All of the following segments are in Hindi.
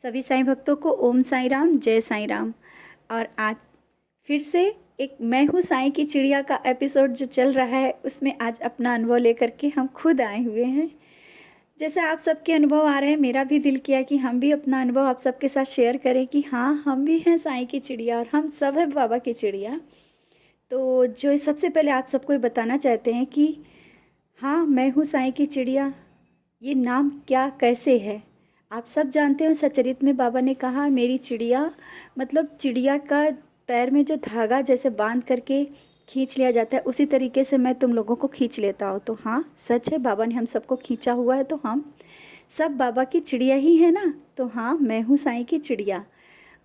सभी साईं भक्तों को ओम साईं राम, जय साईं राम। और आज फिर से एक मैं हूँ साईं की चिड़िया का एपिसोड जो चल रहा है, उसमें आज अपना अनुभव लेकर के हम खुद आए हुए हैं। जैसे आप सबके अनुभव आ रहे हैं, मेरा भी दिल किया कि हम भी अपना अनुभव आप सबके साथ शेयर करें कि हाँ, हम भी हैं साईं की चिड़िया और हम सब हैं बाबा की चिड़िया। तो जो सबसे पहले आप सबको ये बताना चाहते हैं कि हाँ, मैं हूँ साईं की चिड़िया, ये नाम क्या कैसे है। आप सब जानते हो, सचरित में बाबा ने कहा मेरी चिड़िया, मतलब चिड़िया का पैर में जो धागा जैसे बांध करके खींच लिया जाता है, उसी तरीके से मैं तुम लोगों को खींच लेता हूँ। तो हाँ, सच है, बाबा ने हम सबको खींचा हुआ है, तो हम सब बाबा की चिड़िया ही है ना। तो हाँ, मैं हूँ साईं की चिड़िया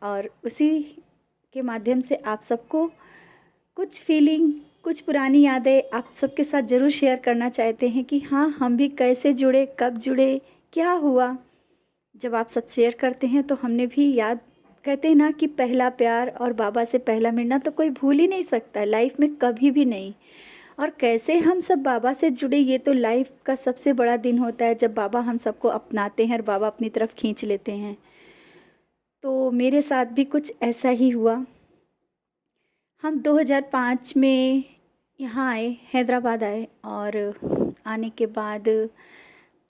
और उसी के माध्यम से आप सबको कुछ फीलिंग, कुछ पुरानी यादें आप सबके साथ ज़रूर शेयर करना चाहते हैं कि हाँ, हम भी कैसे जुड़े, कब जुड़े, क्या हुआ। जब आप सब शेयर करते हैं तो हमने भी याद, कहते हैं ना कि पहला प्यार और बाबा से पहला मिलना तो कोई भूल ही नहीं सकता लाइफ में, कभी भी नहीं। और कैसे हम सब बाबा से जुड़े, ये तो लाइफ का सबसे बड़ा दिन होता है जब बाबा हम सबको अपनाते हैं और बाबा अपनी तरफ खींच लेते हैं। तो मेरे साथ भी कुछ ऐसा ही हुआ। हम 2005 में यहाँ आए, हैदराबाद आए। और आने के बाद,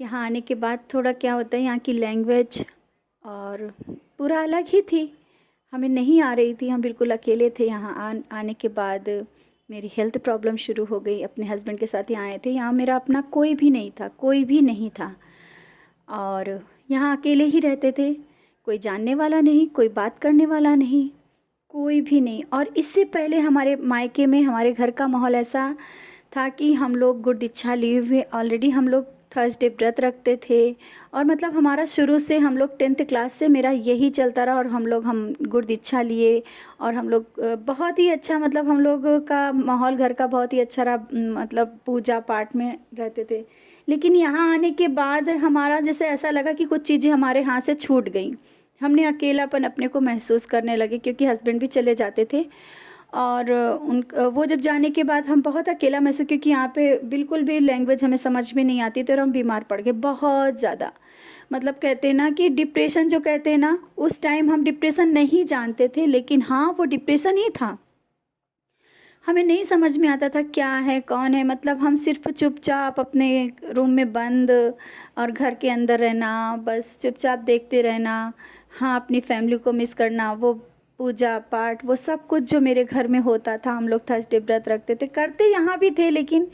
यहाँ आने के बाद थोड़ा क्या होता है, यहाँ की लैंग्वेज और पूरा अलग ही थी, हमें नहीं आ रही थी, हम बिल्कुल अकेले थे। यहाँ आने के बाद मेरी हेल्थ प्रॉब्लम शुरू हो गई। अपने हस्बैंड के साथ यहाँ आए थे। यहाँ मेरा अपना कोई भी नहीं था, कोई भी नहीं था, और यहाँ अकेले ही रहते थे। कोई जानने वाला नहीं, कोई बात करने वाला नहीं, कोई भी नहीं। और इससे पहले हमारे मायके में, हमारे घर का माहौल ऐसा था कि हम लोग गुड़ दीक्षा लिए हुए, ऑलरेडी हम लोग थर्सडे व्रत रखते थे। और मतलब हमारा शुरू से, हम लोग 10th क्लास से मेरा यही चलता रहा। और हम गुड़ दीक्षा लिए और हम लोग बहुत ही अच्छा, मतलब हम लोग का माहौल घर का बहुत ही अच्छा रहा, मतलब पूजा पाठ में रहते थे। लेकिन यहाँ आने के बाद हमारा जैसे ऐसा लगा कि कुछ चीज़ें हमारे हाथ से छूट गई। हमने अकेलापन अपने को महसूस करने लगे, क्योंकि हस्बैंड भी चले जाते थे। और वो जब जाने के बाद हम बहुत अकेला महसूस, क्योंकि यहाँ पे बिल्कुल भी लैंग्वेज हमें समझ में नहीं आती थी और हम बीमार पड़ गए बहुत ज़्यादा। मतलब कहते हैं ना कि डिप्रेशन जो कहते हैं ना, उस टाइम हम डिप्रेशन नहीं जानते थे, लेकिन हाँ, वो डिप्रेशन ही था। हमें नहीं समझ में आता था क्या है, कौन है। मतलब हम सिर्फ चुपचाप अपने रूम में बंद और घर के अंदर रहना, बस चुपचाप देखते रहना। हाँ, अपनी फैमिली को मिस करना, वो पूजा पाठ, वो सब कुछ जो मेरे घर में होता था। हम लोग थर्सडे व्रत रखते थे, करते यहाँ भी थे, लेकिन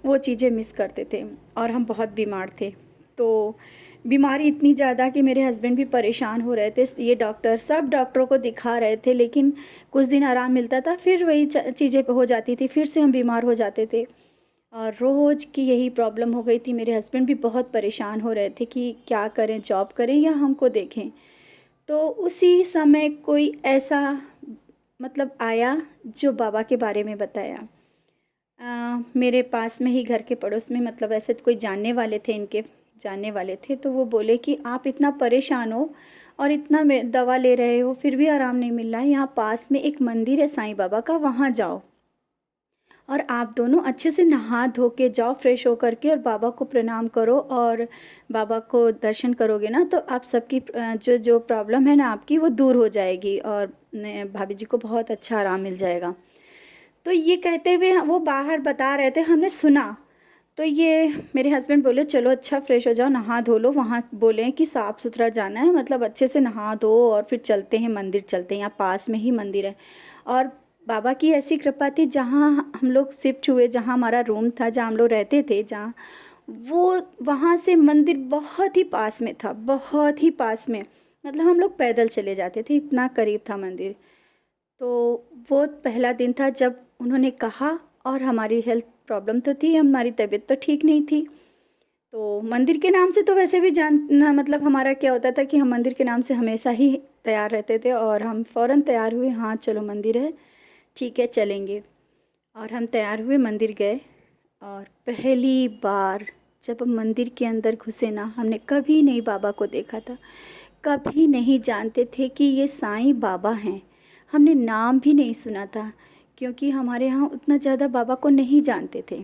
वो चीज़ें मिस करते थे। और हम बहुत बीमार थे। तो बीमारी इतनी ज़्यादा कि मेरे हस्बैंड भी परेशान हो रहे थे। ये डॉक्टर, सब डॉक्टरों को दिखा रहे थे, लेकिन कुछ दिन आराम मिलता था, फिर वही चीज़ें हो जाती थी, फिर से हम बीमार हो जाते थे। और रोज़ की यही प्रॉब्लम हो गई थी। मेरे हस्बैंड भी बहुत परेशान हो रहे थे कि क्या करें, जॉब करें या हमको देखें। तो उसी समय कोई ऐसा मतलब आया जो बाबा के बारे में बताया। मेरे पास में ही, घर के पड़ोस में, मतलब ऐसे कोई जानने वाले थे, इनके जानने वाले थे। तो वो बोले कि आप इतना परेशान हो और इतना दवा ले रहे हो, फिर भी आराम नहीं मिल रहा है, यहाँ पास में एक मंदिर है साईं बाबा का, वहाँ जाओ और आप दोनों अच्छे से नहा धो के जाओ, फ्रेश हो करके, और बाबा को प्रणाम करो। और बाबा को दर्शन करोगे ना, तो आप सबकी जो जो प्रॉब्लम है ना आपकी, वो दूर हो जाएगी और भाभी जी को बहुत अच्छा आराम मिल जाएगा। तो ये कहते हुए वो बाहर बता रहे थे, हमने सुना। तो ये मेरे हस्बैंड बोले चलो अच्छा, फ्रेश हो जाओ, नहा धो लो। वहाँ बोले कि साफ़ सुथरा जाना है, मतलब अच्छे से नहा धो और फिर चलते हैं, मंदिर चलते हैं, यहाँ पास में ही मंदिर है। और बाबा की ऐसी कृपा थी, जहाँ हम लोग शिफ्ट हुए, जहाँ हमारा रूम था, जहाँ हम लोग रहते थे, जहाँ वो, वहाँ से मंदिर बहुत ही पास में था, बहुत ही पास में। मतलब हम लोग पैदल चले जाते थे, इतना करीब था मंदिर। तो वो पहला दिन था जब उन्होंने कहा। और हमारी हेल्थ प्रॉब्लम तो थी, हमारी तबीयत तो ठीक नहीं थी। तो मंदिर के नाम से तो वैसे भी मतलब हमारा क्या होता था कि हम मंदिर के नाम से हमेशा ही तैयार रहते थे, और हम फ़ौरन तैयार हुए, हाँ चलो मंदिर है, ठीक है चलेंगे। और हम तैयार हुए, मंदिर गए। और पहली बार जब हम मंदिर के अंदर घुसे ना, हमने कभी नहीं बाबा को देखा था, कभी नहीं जानते थे कि ये साईं बाबा हैं। हमने नाम भी नहीं सुना था, क्योंकि हमारे यहाँ उतना ज़्यादा बाबा को नहीं जानते थे।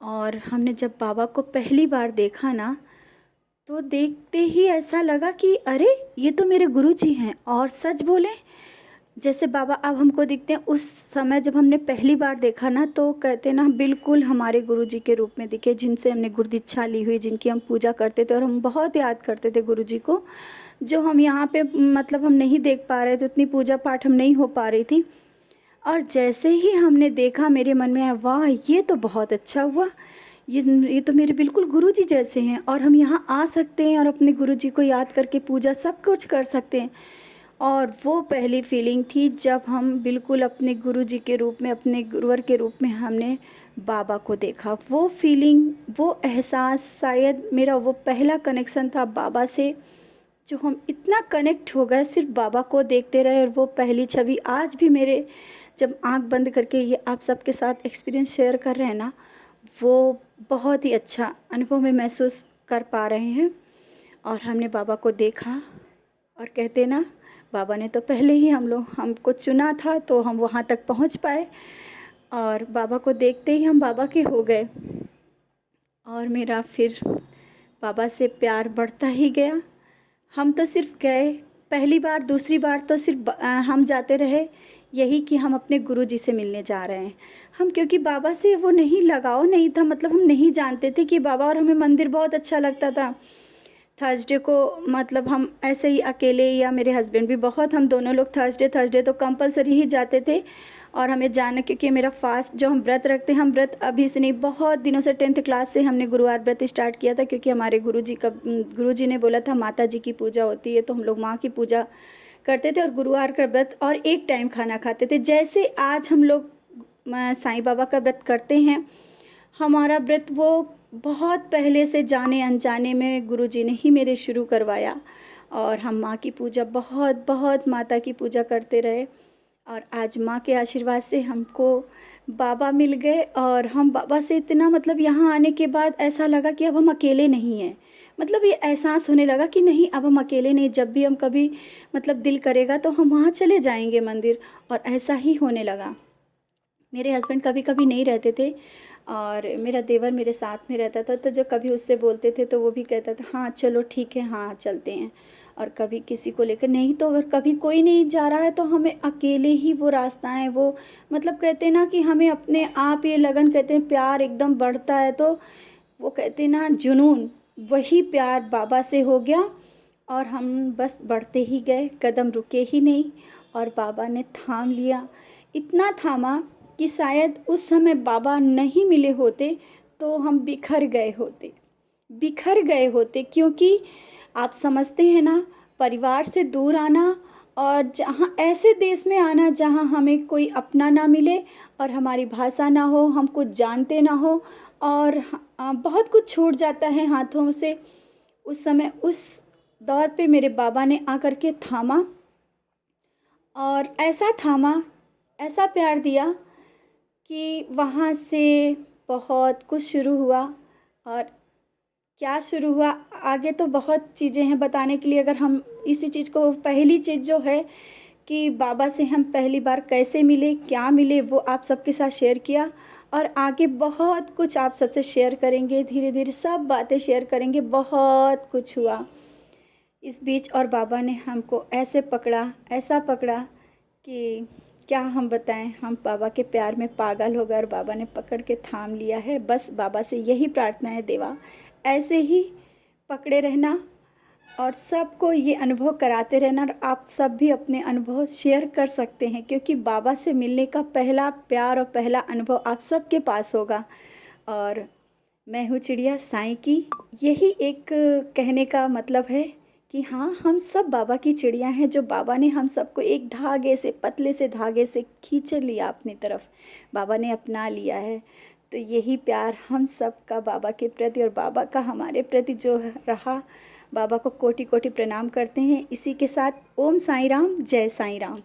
और हमने जब बाबा को पहली बार देखा ना, तो देखते ही ऐसा लगा कि अरे ये तो मेरे गुरुजी हैं। और सच बोले, जैसे बाबा अब हमको दिखते हैं, उस समय जब हमने पहली बार देखा ना, तो कहते ना बिल्कुल हमारे गुरुजी के रूप में दिखे, जिनसे हमने गुरुदीक्षा ली हुई, जिनकी हम पूजा करते थे और हम बहुत याद करते थे गुरुजी को, जो हम यहाँ पे मतलब हम नहीं देख पा रहे थे, उतनी पूजा पाठ हम नहीं हो पा रही थी। और जैसे ही हमने देखा, मेरे मन में आया वाह ये तो बहुत अच्छा हुआ, ये तो मेरे बिल्कुल गुरुजी जैसे हैं, और हम यहाँ आ सकते हैं और अपने गुरुजी को याद करके पूजा सब कुछ कर सकते हैं। और वो पहली फीलिंग थी जब हम बिल्कुल अपने गुरुजी के रूप में, अपने गुरुवर के रूप में हमने बाबा को देखा। वो फीलिंग, वो एहसास, शायद मेरा वो पहला कनेक्शन था बाबा से, जो हम इतना कनेक्ट हो गए सिर्फ बाबा को देखते रहे। और वो पहली छवि आज भी मेरे, जब आंख बंद करके ये आप सबके साथ एक्सपीरियंस शेयर कर रहे हैं ना, वो बहुत ही अच्छा अनुभव में महसूस कर पा रहे हैं। और हमने बाबा को देखा, और कहते ना, बाबा ने तो पहले ही हमको चुना था, तो हम वहाँ तक पहुँच पाए। और बाबा को देखते ही हम बाबा के हो गए। और मेरा फिर बाबा से प्यार बढ़ता ही गया। हम तो सिर्फ गए, पहली बार दूसरी बार तो सिर्फ हम जाते रहे यही कि हम अपने गुरुजी से मिलने जा रहे हैं हम, क्योंकि बाबा से वो नहीं लगाव नहीं था, मतलब हम नहीं जानते थे कि बाबा, और हमें मंदिर बहुत अच्छा लगता था। थर्सडे को मतलब हम ऐसे ही अकेले, या मेरे हस्बैंड भी बहुत, हम दोनों लोग थर्सडे तो कंपलसरी ही जाते थे। और हमें जाना, क्योंकि मेरा फास्ट जो हम व्रत रखते हैं, हम व्रत अभी से नहीं, बहुत दिनों से 10th क्लास से हमने गुरुवार व्रत स्टार्ट किया था, क्योंकि हमारे गुरुजी ने बोला था माता जी की पूजा होती है, तो हम लोग माँ की पूजा करते थे और गुरुवार का व्रत और एक टाइम खाना खाते थे। जैसे आज हम लोग साईं बाबा का व्रत करते हैं, हमारा व्रत वो बहुत पहले से जाने अनजाने में गुरुजी ने ही मेरे शुरू करवाया। और हम माँ की पूजा, बहुत बहुत माता की पूजा करते रहे। और आज माँ के आशीर्वाद से हमको बाबा मिल गए, और हम बाबा से इतना, मतलब यहाँ आने के बाद ऐसा लगा कि अब हम अकेले नहीं हैं। मतलब ये एहसास होने लगा कि नहीं, अब हम अकेले नहीं, जब भी हम कभी मतलब दिल करेगा तो हम वहाँ चले जाएंगे मंदिर। और ऐसा ही होने लगा। मेरे हस्बैंड कभी कभी नहीं रहते थे, और मेरा देवर मेरे साथ में रहता था, तो जब कभी उससे बोलते थे तो वो भी कहता था हाँ चलो ठीक है, हाँ चलते हैं। और कभी किसी को लेकर नहीं, तो अगर कभी कोई नहीं जा रहा है तो हमें अकेले ही वो रास्ताएं, वो मतलब कहते हैं ना कि हमें अपने आप ये लगन, कहते हैं प्यार एकदम बढ़ता है, तो वो कहते हैं ना जुनून, वही प्यार बाबा से हो गया। और हम बस बढ़ते ही गए, कदम रुके ही नहीं, और बाबा ने थाम लिया। इतना थामा कि शायद उस समय बाबा नहीं मिले होते तो हम बिखर गए होते, क्योंकि आप समझते हैं ना, परिवार से दूर आना, और जहाँ ऐसे देश में आना जहाँ हमें कोई अपना ना मिले, और हमारी भाषा ना हो, हम कुछ जानते ना हो, और बहुत कुछ छूट जाता है हाथों से। उस समय, उस दौर पे मेरे बाबा ने आकर के थामा, और ऐसा थामा, ऐसा प्यार दिया कि वहाँ से बहुत कुछ शुरू हुआ। और क्या शुरू हुआ, आगे तो बहुत चीज़ें हैं बताने के लिए। अगर हम इसी चीज़ को, पहली चीज़ जो है कि बाबा से हम पहली बार कैसे मिले, क्या मिले, वो आप सबके साथ शेयर किया। और आगे बहुत कुछ आप सबसे शेयर करेंगे, धीरे धीरे सब बातें शेयर करेंगे। बहुत कुछ हुआ इस बीच, और बाबा ने हमको ऐसे पकड़ा, ऐसा पकड़ा कि क्या हम बताएं। हम बाबा के प्यार में पागल हो गए, और बाबा ने पकड़ के थाम लिया है। बस बाबा से यही प्रार्थना है, देवा ऐसे ही पकड़े रहना, और सबको ये अनुभव कराते रहना। और आप सब भी अपने अनुभव शेयर कर सकते हैं, क्योंकि बाबा से मिलने का पहला प्यार और पहला अनुभव आप सबके पास होगा। और मैं हूँ चिड़िया साईं की, यही एक कहने का मतलब है कि हाँ, हम सब बाबा की चिड़िया हैं, जो बाबा ने हम सबको एक धागे से, पतले से धागे से खींच लिया अपनी तरफ, बाबा ने अपना लिया है। तो यही प्यार हम सब का बाबा के प्रति, और बाबा का हमारे प्रति जो रहा, बाबा को कोटि कोटि प्रणाम करते हैं। इसी के साथ ओम साईं राम, जय साईं राम।